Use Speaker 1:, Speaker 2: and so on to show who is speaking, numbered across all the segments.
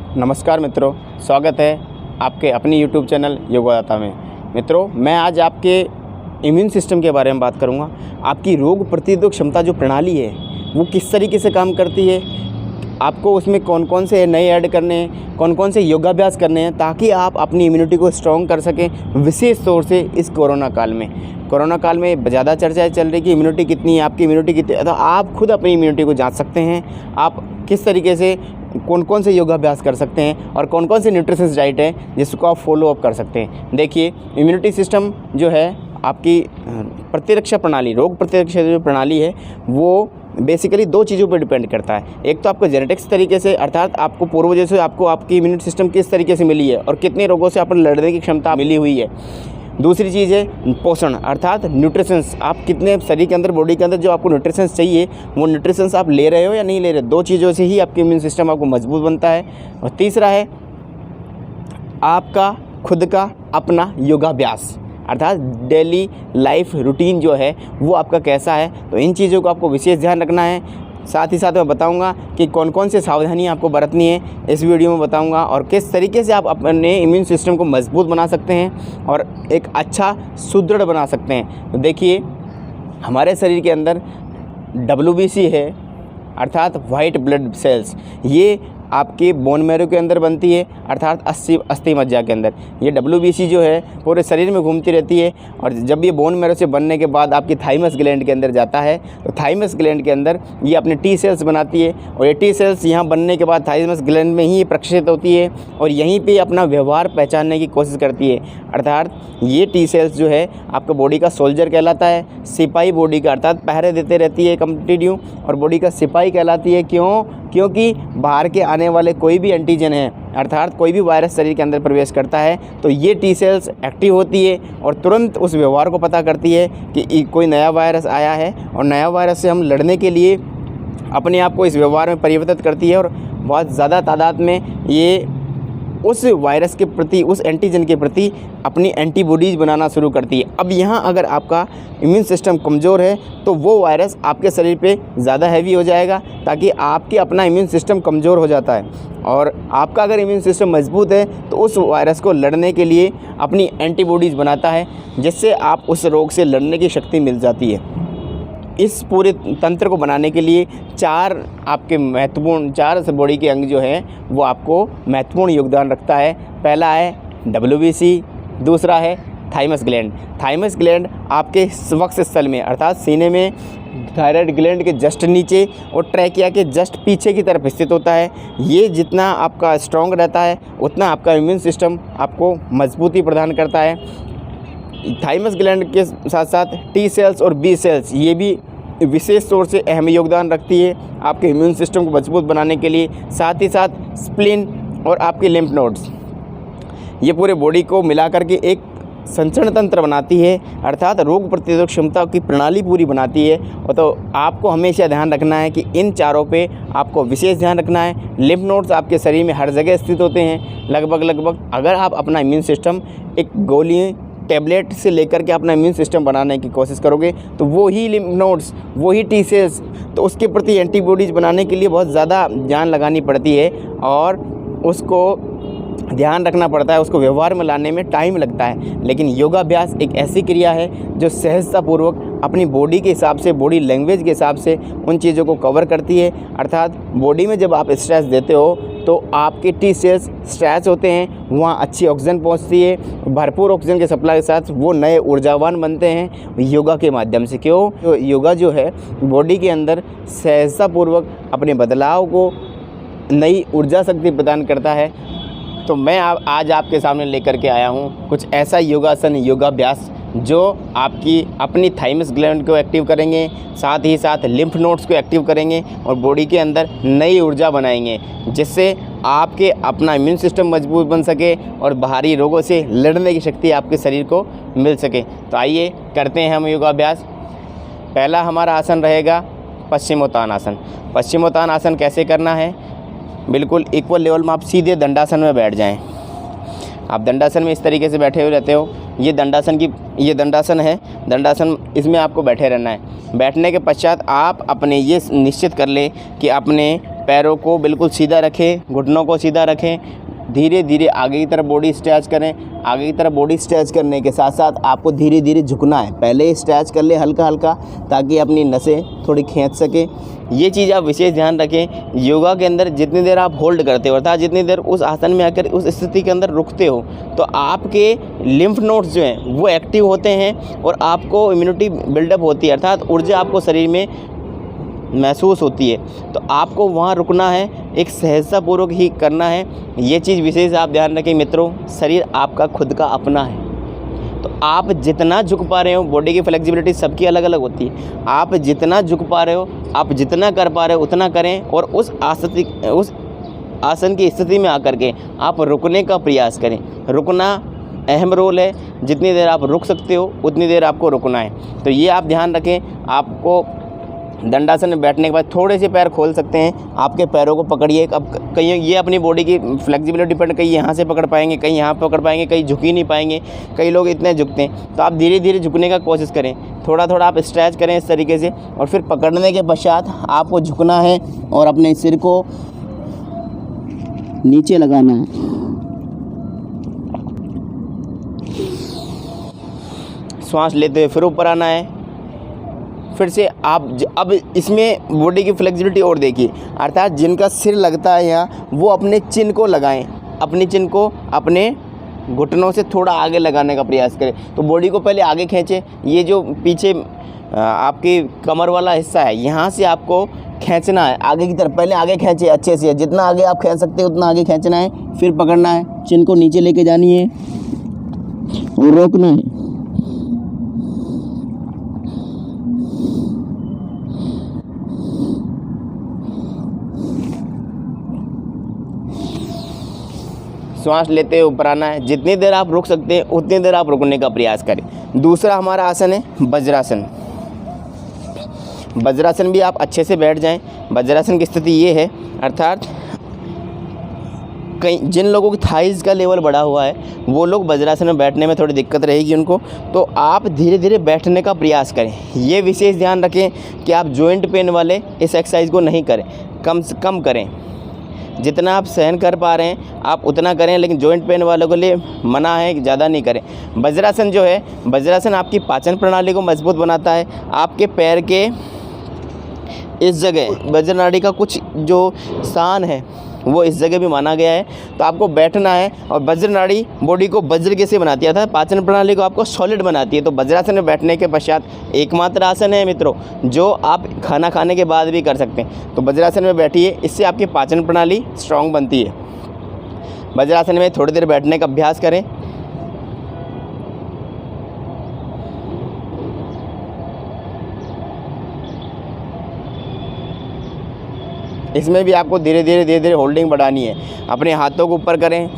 Speaker 1: नमस्कार मित्रों, स्वागत है आपके अपनी यूट्यूब चैनल योगदाता में। मित्रों, मैं आज आपके इम्यून सिस्टम के बारे में बात करूंगा। आपकी रोग प्रतिरोधक क्षमता जो प्रणाली है वो किस तरीके से काम करती है, आपको उसमें कौन कौन से नए ऐड करने हैं, कौन कौन से योगाभ्यास करने हैं ताकि आप अपनी इम्यूनिटी को स्ट्रॉन्ग कर सकें। विशेष तौर से इस कोरोना काल में ज़्यादा चर्चाएँ चल रही कि इम्यूनिटी कितनी है, आपकी इम्यूनिटी कितनी है। तो आप खुद अपनी इम्यूनिटी को जांच सकते हैं। आप किस तरीके से कौन कौन से योगाभ्यास कर सकते हैं और कौन कौन से न्यूट्रिशंस डाइट है जिसको आप फॉलो अप कर सकते हैं। देखिए, इम्यूनिटी सिस्टम जो है आपकी प्रतिरक्षा प्रणाली, रोग प्रतिरक्षा जो प्रणाली है वो बेसिकली दो चीज़ों पर डिपेंड करता है। एक तो आपको जेनेटिक्स तरीके से, अर्थात आपको पूर्वजों से आपको आपकी इम्यूनिटी सिस्टम किस तरीके से मिली है और कितने रोगों से आपको लड़ने की क्षमता मिली हुई है। दूसरी चीज़ है पोषण, अर्थात न्यूट्रिशंस, आप कितने शरीर के अंदर, बॉडी के अंदर जो आपको न्यूट्रिशंस चाहिए वो न्यूट्रिशंस आप ले रहे हो या नहीं ले रहे। दो चीज़ों से ही आपकी इम्यून सिस्टम आपको मजबूत बनता है। और तीसरा है आपका खुद का अपना योगाभ्यास, अर्थात डेली लाइफ रूटीन जो है वो आपका कैसा है। तो इन चीज़ों को आपको विशेष ध्यान रखना है। साथ ही साथ मैं बताऊंगा कि कौन कौन से सावधानियां आपको बरतनी है, इस वीडियो में बताऊंगा, और किस तरीके से आप अपने इम्यून सिस्टम को मजबूत बना सकते हैं और एक अच्छा सुदृढ़ बना सकते हैं। तो देखिए, हमारे शरीर के अंदर WBC है, अर्थात वाइट ब्लड सेल्स, ये आपके बोन मैरो के अंदर बनती है, अर्थात अस्थि मज्जा के अंदर। ये WBC जो है पूरे शरीर में घूमती रहती है और जब ये बोन मैरो से बनने के बाद आपकी थाइमस ग्लैंड के अंदर जाता है तो थाइमस ग्लैंड के अंदर ये अपने T सेल्स बनाती है और ये T सेल्स यहाँ बनने के बाद थाइमस ग्लैंड में ही प्रक्षेपित होती है और यहीं पे अपना व्यवहार पहचानने की कोशिश करती है। अर्थात ये T सेल्स जो है आपका बॉडी का सोल्जर कहलाता है, सिपाही बॉडी का, अर्थात पहरे देते रहती है कंटिन्यू, और बॉडी का सिपाही कहलाती है। क्योंकि बाहर के आने वाले कोई भी एंटीजन है, अर्थात कोई भी वायरस शरीर के अंदर प्रवेश करता है तो ये T सेल्स एक्टिव होती है और तुरंत उस व्यवहार को पता करती है कि कोई नया वायरस आया है और नया वायरस से हम लड़ने के लिए अपने आप को इस व्यवहार में परिवर्तित करती है और बहुत ज़्यादा तादाद में ये उस वायरस के प्रति, उस एंटीजन के प्रति अपनी एंटीबॉडीज़ बनाना शुरू करती है। अब यहाँ अगर आपका इम्यून सिस्टम कमज़ोर है तो वो वायरस आपके शरीर पे ज़्यादा हैवी हो जाएगा, ताकि आपके अपना इम्यून सिस्टम कमज़ोर हो जाता है। और आपका अगर इम्यून सिस्टम मजबूत है तो उस वायरस को लड़ने के लिए अपनी एंटीबॉडीज़ बनाता है, जिससे आप उस रोग से लड़ने की शक्ति मिल जाती है। इस पूरे तंत्र को बनाने के लिए चार बॉडी के अंग जो हैं वो आपको महत्वपूर्ण योगदान रखता है। पहला है WBC, दूसरा है थाइमस ग्लैंड। थाइमस ग्लैंड आपके वक्ष स्थल में, अर्थात सीने में, थायराइड ग्लैंड के जस्ट नीचे और ट्रैकिया के जस्ट पीछे की तरफ स्थित होता है। ये जितना आपका स्ट्रॉन्ग रहता है उतना आपका इम्यून सिस्टम आपको मजबूती प्रदान करता है। थाइमस ग्लैंड के साथ साथ T सेल्स और B सेल्स ये भी विशेष तौर से अहम योगदान रखती है आपके इम्यून सिस्टम को मजबूत बनाने के लिए। साथ ही साथ स्प्लीन और आपके लिम्फ नोड्स, ये पूरे बॉडी को मिलाकर के एक संचरण तंत्र बनाती है, अर्थात रोग प्रतिरोधक क्षमता की प्रणाली पूरी बनाती है। और तो आपको हमेशा ध्यान रखना है कि इन चारों पे आपको विशेष ध्यान रखना है। लिम्फ नोड्स आपके शरीर में हर जगह स्थित होते हैं लगभग। अगर आप अपना इम्यून सिस्टम एक गोली, टैबलेट से लेकर के अपना इम्यून सिस्टम बनाने की कोशिश करोगे तो वो ही लिम्फ नोड्स, वो ही T सेल्स, तो उसके प्रति एंटीबॉडीज़ बनाने के लिए बहुत ज़्यादा जान लगानी पड़ती है और उसको ध्यान रखना पड़ता है, उसको व्यवहार में लाने में टाइम लगता है। लेकिन योगाभ्यास एक ऐसी क्रिया है जो सहजतापूर्वक अपनी बॉडी के हिसाब से, बॉडी लैंग्वेज के हिसाब से उन चीज़ों को कवर करती है। अर्थात बॉडी में जब आप स्ट्रेस देते हो तो आपके T सेल्स स्ट्रेच होते हैं, वहाँ अच्छी ऑक्सीजन पहुँचती है, भरपूर ऑक्सीजन के सप्लाई के साथ वो नए ऊर्जावान बनते हैं योगा के माध्यम से। क्यों? तो योगा जो है बॉडी के अंदर सहजतापूर्वक अपने बदलाव को नई ऊर्जा शक्ति प्रदान करता है। तो मैं आज आपके सामने लेकर के आया हूँ कुछ ऐसा योगासन, योगाभ्यास जो आपकी अपनी थाइमस ग्लैंड को एक्टिव करेंगे, साथ ही साथ लिम्फ नोड्स को एक्टिव करेंगे और बॉडी के अंदर नई ऊर्जा बनाएंगे, जिससे आपके अपना इम्यून सिस्टम मजबूत बन सके और बाहरी रोगों से लड़ने की शक्ति आपके शरीर को मिल सके। तो आइए करते हैं हम योगाभ्यास। पहला हमारा आसन रहेगा पश्चिमोत्तान आसन। पश्चिमोत्तान आसन कैसे करना है? बिल्कुल इक्वल लेवल में आप सीधे दंडासन में बैठ जाएं। आप दंडासन में इस तरीके से बैठे हुए रहते हो। ये दंडासन है। दंडासन, इसमें आपको बैठे रहना है। बैठने के पश्चात आप अपने ये निश्चित कर लें कि अपने पैरों को बिल्कुल सीधा रखें, घुटनों को सीधा रखें, धीरे धीरे आगे की तरफ बॉडी स्ट्रेच करें। आगे की तरफ बॉडी स्ट्रेच करने के साथ साथ आपको धीरे धीरे झुकना है। पहले स्ट्रेच कर ले हल्का हल्का, ताकि अपनी नसें थोड़ी खींच सके। ये चीज़ आप विशेष ध्यान रखें। योगा के अंदर जितनी देर आप होल्ड करते हो, अर्थात जितनी देर उस आसन में आकर उस स्थिति के अंदर रुकते हो, तो आपके लिम्फ नोड्स जो हैं वो एक्टिव होते हैं और आपको इम्यूनिटी बिल्डअप होती है, अर्थात ऊर्जा आपको शरीर में महसूस होती है। तो आपको वहाँ रुकना है, एक सहजतापूर्वक ही करना है। ये चीज़ विशेष आप ध्यान रखें मित्रों। शरीर आपका खुद का अपना है, तो आप जितना झुक पा रहे हो, बॉडी की फ्लेक्सिबिलिटी सबकी अलग अलग होती है, आप जितना झुक पा रहे हो, आप जितना कर पा रहे हो उतना करें। और उस आसन की स्थिति में आकर के आप रुकने का प्रयास करें। रुकना अहम रोल है, जितनी देर आप रुक सकते हो उतनी देर आपको रुकना है। तो ये आप ध्यान रखें। आपको दंडासन में बैठने के बाद थोड़े से पैर खोल सकते हैं, आपके पैरों को पकड़िए। अब कहीं ये अपनी बॉडी की फ्लेक्सिबिलिटी डिपेंड, कहीं यहाँ से पकड़ पाएंगे, कहीं यहाँ पकड़ पाएंगे, कहीं झुक ही नहीं पाएंगे। कई लोग इतने झुकते हैं, तो आप धीरे धीरे झुकने का कोशिश करें। थोड़ा थोड़ा आप स्ट्रेच करें इस तरीके से, और फिर पकड़ने के पश्चात आपको झुकना है और अपने सिर को नीचे लगाना है। श्वास लेते हुए फिर ऊपर आना है। फिर से आप अब इसमें बॉडी की फ्लेक्सिबिलिटी और देखिए, अर्थात जिनका सिर लगता है यहाँ, वो अपने चिन को लगाएं। अपनी चिन को अपने घुटनों से थोड़ा आगे लगाने का प्रयास करें। तो बॉडी को पहले आगे खींचें। ये जो पीछे आपकी कमर वाला हिस्सा है, यहाँ से आपको खींचना है आगे की तरफ। पहले आगे खींचे अच्छे से, जितना आगे आप खींच सकते हैं उतना आगे खींचना है। फिर पकड़ना है, चिन को नीचे लेके जानी है और रोकना है। श्वास लेते हुए ऊपर आना है। जितनी देर आप रुक सकते हैं उतनी देर आप रुकने का प्रयास करें। दूसरा हमारा आसन है वज्रासन। वज्रासन भी आप अच्छे से बैठ जाएं। वज्रासन की स्थिति ये है, अर्थात जिन लोगों की थाइज़ का लेवल बढ़ा हुआ है, वो लोग वज्रासन में बैठने में थोड़ी दिक्कत रहेगी उनको, तो आप धीरे धीरे बैठने का प्रयास करें। ये विशेष ध्यान रखें कि आप जॉइंट पेन वाले इस एक्सरसाइज को नहीं करें, कम से कम करें। जितना आप सहन कर पा रहे हैं आप उतना करें, लेकिन जॉइंट पेन वालों के लिए मना है कि ज़्यादा नहीं करें। वज्रासन जो है, वज्रासन आपकी पाचन प्रणाली को मजबूत बनाता है। आपके पैर के इस जगह वज्र नाड़ी का कुछ जो स्थान है वो इस जगह भी माना गया है। तो आपको बैठना है, और वज्र नाड़ी बॉडी को वज्र कैसे बनाती है, अर्थात पाचन प्रणाली को आपको सॉलिड बनाती है। तो वज्रासन में बैठने के पश्चात एकमात्र आसन है मित्रों, जो आप खाना खाने के बाद भी कर सकते हैं। तो वज्रासन में बैठिए, इससे आपकी पाचन प्रणाली स्ट्रॉन्ग बनती है। वज्रासन में थोड़ी देर बैठने का अभ्यास करें। इसमें भी आपको धीरे धीरे होल्डिंग बढ़ानी है। अपने हाथों को ऊपर करें।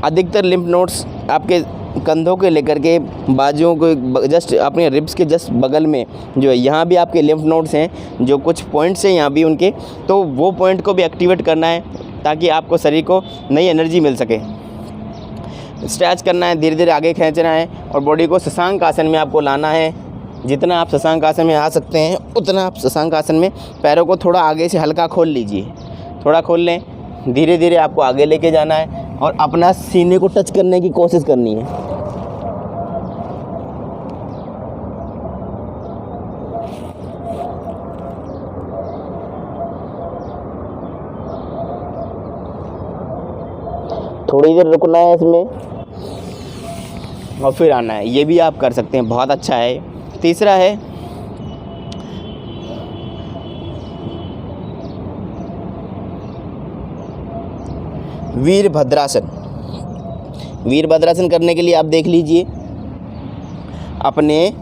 Speaker 1: अधिकतर लिम्फ नोड्स आपके कंधों के लेकर के बाजुओं को जस्ट अपने रिब्स के जस्ट बगल में जो है, यहाँ भी आपके लिम्फ नोड्स हैं, जो कुछ पॉइंट्स हैं यहाँ भी उनके, तो वो पॉइंट को भी एक्टिवेट करना है ताकि आपको शरीर को नई एनर्जी मिल सके। स्ट्रेच करना है, धीरे धीरे आगे खींचना है और बॉडी को शशांक आसन में आपको लाना है। जितना आप शशांक आसन में आ सकते हैं उतना आप शशांक आसन में पैरों को थोड़ा आगे से हल्का खोल लीजिए। थोड़ा खोल लें, धीरे धीरे आपको आगे लेके जाना है और अपना सीने को टच करने की कोशिश करनी है। थोड़ी देर रुकना है इसमें और फिर आना है। ये भी आप कर सकते हैं, बहुत अच्छा है। तीसरा है वीरभद्रासन। वीरभद्रासन करने के लिए आप देख लीजिए, अपने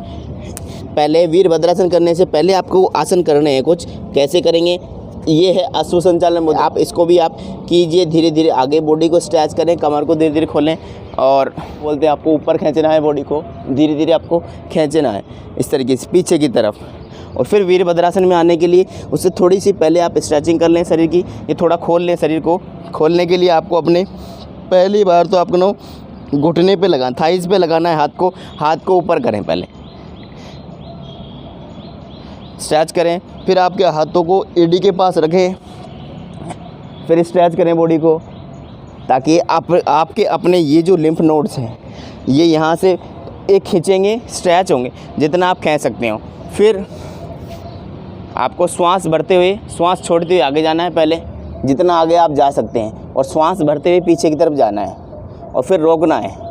Speaker 1: पहले वीरभद्रासन करने से पहले आपको आसन करने हैं। कुछ कैसे करेंगे, ये है अश्व संचालन मुद्रा। आप इसको भी आप कीजिए। धीरे धीरे आगे बॉडी को स्ट्रेच करें, कमर को धीरे धीरे खोलें और बोलते हैं आपको ऊपर खींचना है, बॉडी को धीरे धीरे आपको खींचना है इस तरीके से पीछे की तरफ। और फिर वीरभद्रासन में आने के लिए उससे थोड़ी सी पहले आप स्ट्रेचिंग कर लें शरीर की। ये थोड़ा खोल लें शरीर को। खोलने के लिए आपको अपने पहली बार तो आपको घुटने पे लगाना, थाइस पे लगाना है हाथ को ऊपर करें, पहले स्ट्रेच करें फिर आपके हाथों को एडी के पास रखें, फिर स्ट्रेच करें बॉडी को, ताकि आपके अपने ये जो लिम्फ नोड्स हैं ये यहाँ से एक खींचेंगे, स्ट्रेच होंगे जितना आप खींच सकते हो। फिर आपको श्वास भरते हुए, श्वास छोड़ते हुए आगे जाना है, पहले जितना आगे आप जा सकते हैं, और श्वास भरते हुए पीछे की तरफ जाना है और फिर रोकना है।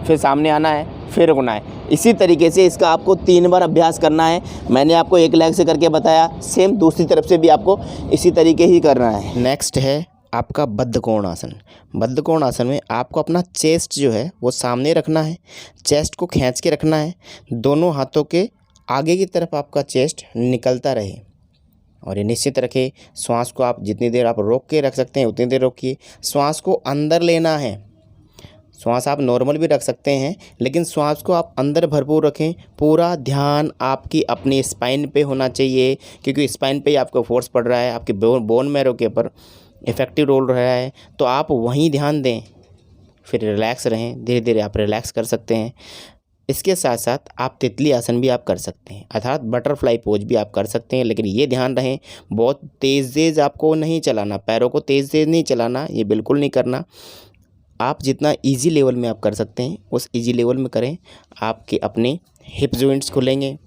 Speaker 1: फिर सामने आना है, फिर रुकना है। इसी तरीके से इसका आपको 3 बार अभ्यास करना है। मैंने आपको एक लेग से करके बताया, सेम दूसरी तरफ से भी आपको इसी तरीके ही करना है। नेक्स्ट है आपका बद्ध कोण आसन। बद्ध कोण आसन में आपको अपना चेस्ट जो है वो सामने रखना है, चेस्ट को खींच के रखना है, दोनों हाथों के आगे की तरफ आपका चेस्ट निकलता रहे, और ये निश्चित रखें श्वास को आप जितनी देर आप रोक के रख सकते हैं उतनी देर रोकिए। श्वास को अंदर लेना है, श्वास आप नॉर्मल भी रख सकते हैं, लेकिन श्वास को आप अंदर भरपूर रखें। पूरा ध्यान आपकी अपनी स्पाइन पे होना चाहिए, क्योंकि स्पाइन पे ही आपको फोर्स पड़ रहा है, आपके बोन मैरो के ऊपर इफ़ेक्टिव रोल रहा है, तो आप वहीं ध्यान दें। फिर रिलैक्स रहें, धीरे धीरे आप रिलैक्स कर सकते हैं। इसके साथ साथ आप तितली आसन भी आप कर सकते हैं, अर्थात बटरफ्लाई पोज भी आप कर सकते हैं, लेकिन ये ध्यान रहें बहुत तेज़ आपको नहीं चलाना, पैरों को तेज़ नहीं चलाना, ये बिल्कुल नहीं करना। आप जितना इजी लेवल में आप कर सकते हैं उस इजी लेवल में करें। आपके अपने हिप जॉइंट्स खुलेंगे,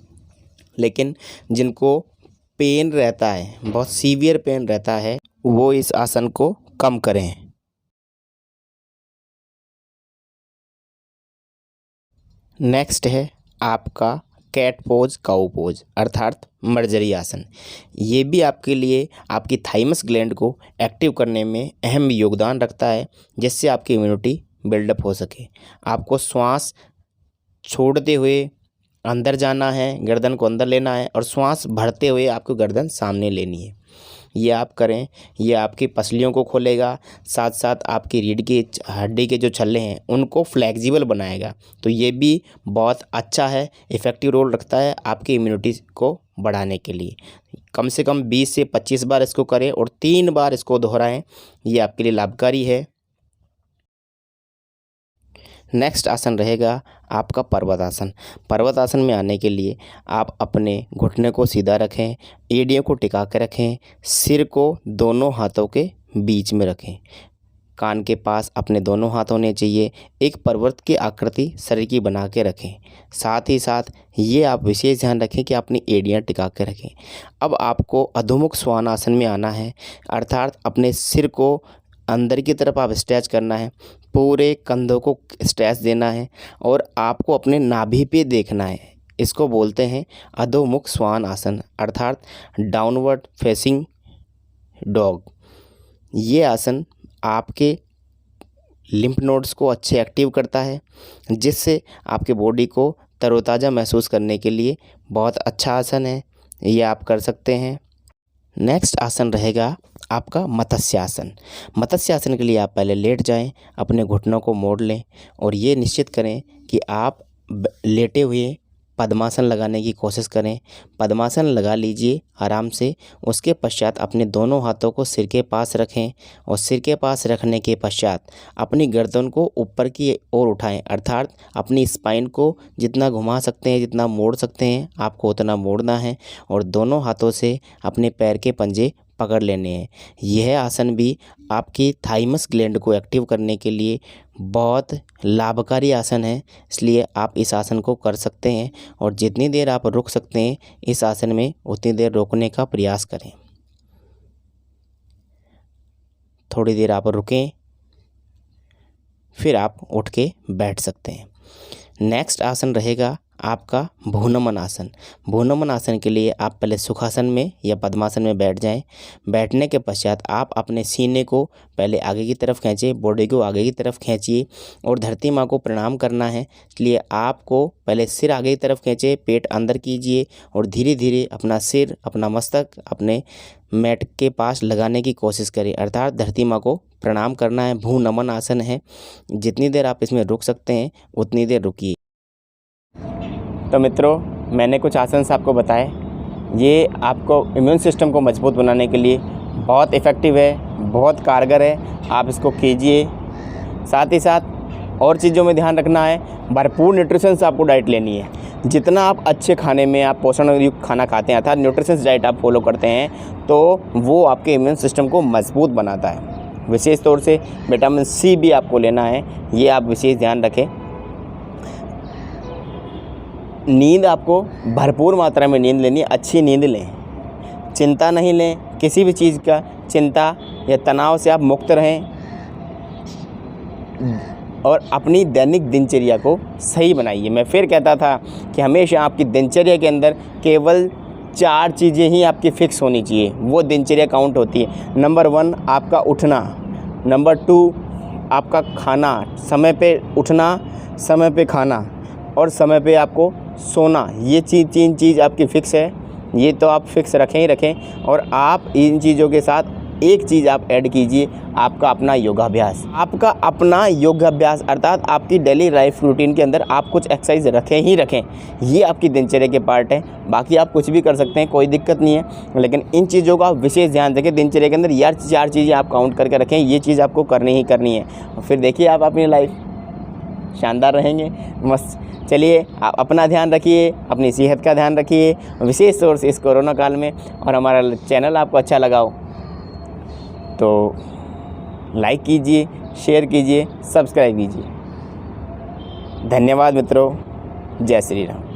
Speaker 1: लेकिन जिनको पेन रहता है, बहुत सीवियर पेन रहता है, वो इस आसन को कम करें। नेक्स्ट है आपका कैट पोज, काऊ पोज, अर्थात मर्जरी आसन। ये भी आपके लिए आपकी थाइमस ग्लैंड को एक्टिव करने में अहम योगदान रखता है, जिससे आपकी इम्यूनिटी बिल्डअप हो सके। आपको श्वास छोड़ते हुए अंदर जाना है, गर्दन को अंदर लेना है, और श्वास भरते हुए आपको गर्दन सामने लेनी है। ये आप करें, ये आपकी पसलियों को खोलेगा, साथ साथ आपकी रीढ़ की हड्डी के जो छल्ले हैं उनको फ्लेक्सिबल बनाएगा। तो ये भी बहुत अच्छा है, इफ़ेक्टिव रोल रखता है आपकी इम्यूनिटी को बढ़ाने के लिए। कम से कम 20 से 25 बार इसको करें और 3 बार इसको दोहराएं, ये आपके लिए लाभकारी है। नेक्स्ट आसन रहेगा आपका पर्वतासन। पर्वतासन में आने के लिए आप अपने घुटने को सीधा रखें, एड़ियों को टिका के रखें, सिर को दोनों हाथों के बीच में रखें, कान के पास अपने दोनों हाथ होने चाहिए, एक पर्वत की आकृति शरीर की बना के रखें। साथ ही साथ ये आप विशेष ध्यान रखें कि अपनी एड़ियाँ टिका के रखें। अब आपको अधोमुख श्वान आसन में आना है, अर्थात अपने सिर को अंदर की तरफ आप स्ट्रेच करना है, पूरे कंधों को स्ट्रेच देना है, और आपको अपने नाभि पे देखना है। इसको बोलते हैं अधोमुख श्वान आसन, अर्थात डाउनवर्ड फेसिंग डॉग। ये आसन आपके लिम्फ नोड्स को अच्छे एक्टिव करता है, जिससे आपके बॉडी को तरोताज़ा महसूस करने के लिए बहुत अच्छा आसन है, ये आप कर सकते हैं। नेक्स्ट आसन रहेगा आपका मत्स्यासन। मत्स्यासन के लिए आप पहले लेट जाएं, अपने घुटनों को मोड़ लें, और ये निश्चित करें कि आप लेटे हुए पद्मासन लगाने की कोशिश करें। पद्मासन लगा लीजिए आराम से। उसके पश्चात अपने दोनों हाथों को सिर के पास रखें, और सिर के पास रखने के पश्चात अपनी गर्दन को ऊपर की ओर उठाएं, अर्थात अपनी स्पाइन को जितना घुमा सकते हैं, जितना मोड़ सकते हैं आपको उतना मोड़ना है, और दोनों हाथों से अपने पैर के पंजे पकड़ लेने हैं। यह आसन भी आपकी थाइमस ग्लैंड को एक्टिव करने के लिए बहुत लाभकारी आसन है, इसलिए आप इस आसन को कर सकते हैं, और जितनी देर आप रुक सकते हैं इस आसन में उतनी देर रोकने का प्रयास करें। थोड़ी देर आप रुकें, फिर आप उठ के बैठ सकते हैं। नेक्स्ट आसन रहेगा आपका भूनमन आसन। भूनमन आसन के लिए आप पहले सुखासन में या पद्मासन में बैठ जाएं। बैठने के पश्चात आप अपने सीने को पहले आगे की तरफ खींचें, बॉडी को आगे की तरफ खींचिए, और धरती माँ को प्रणाम करना है, इसलिए आपको पहले सिर आगे की तरफ खींचे, पेट अंदर कीजिए, और धीरे धीरे अपना सिर, अपना मस्तक अपने मैट के पास लगाने की कोशिश करें, अर्थात धरती माँ को प्रणाम करना है। भूनमन आसन है, जितनी देर आप इसमें रुक सकते हैं उतनी देर रुकिए। तो मित्रों, मैंने कुछ आसन आपको बताए, ये आपको इम्यून सिस्टम को मजबूत बनाने के लिए बहुत इफ़ेक्टिव है, बहुत कारगर है, आप इसको कीजिए। साथ ही साथ और चीज़ों में ध्यान रखना है, भरपूर न्यूट्रिशंस आपको डाइट लेनी है। जितना आप अच्छे खाने में आप पोषण युक्त खाना खाते हैं अर्थात न्यूट्रिशंस डाइट आप फॉलो करते हैं तो वो आपके इम्यून सिस्टम को मजबूत बनाता है। विशेष तौर से विटामिन सी भी आपको लेना है, ये आप विशेष ध्यान रखें। नींद आपको भरपूर मात्रा में नींद लेनी है, अच्छी नींद लें, चिंता नहीं लें, किसी भी चीज़ का चिंता या तनाव से आप मुक्त रहें और अपनी दैनिक दिनचर्या को सही बनाइए। मैं फिर कहता था कि हमेशा आपकी दिनचर्या के अंदर केवल 4 चीज़ें ही आपकी फ़िक्स होनी चाहिए, वो दिनचर्या काउंट होती है। नंबर 1 आपका उठना, नंबर 2 आपका खाना, समय पे उठना, समय पे खाना और समय पे आपको सोना। ये 3 चीज़ आपकी फ़िक्स है, ये तो आप फ़िक्स रखें ही रखें। और आप इन चीज़ों के साथ एक चीज़ आप ऐड कीजिए, आपका अपना योगाभ्यास। आपका अपना योगाभ्यास अर्थात आपकी डेली लाइफ रूटीन के अंदर आप कुछ एक्सरसाइज रखें ही रखें, ये आपकी दिनचर्या के पार्ट है। बाकी आप कुछ भी कर सकते हैं, कोई दिक्कत नहीं है, लेकिन इन चीज़ों का आप विशेष ध्यान रखें। दिनचर्या के अंदर यार 4 चीज़ें आप काउंट करके रखें, ये चीज़ आपको करनी ही करनी है। और फिर देखिए आप अपनी लाइफ शानदार रहेंगे, मस्त। चलिए आप अपना ध्यान रखिए, अपनी सेहत का ध्यान रखिए, विशेष तौर से इस कोरोना काल में। और हमारा चैनल आपको अच्छा लगा हो तो लाइक कीजिए, शेयर कीजिए, सब्सक्राइब कीजिए। धन्यवाद मित्रों, जय श्री राम।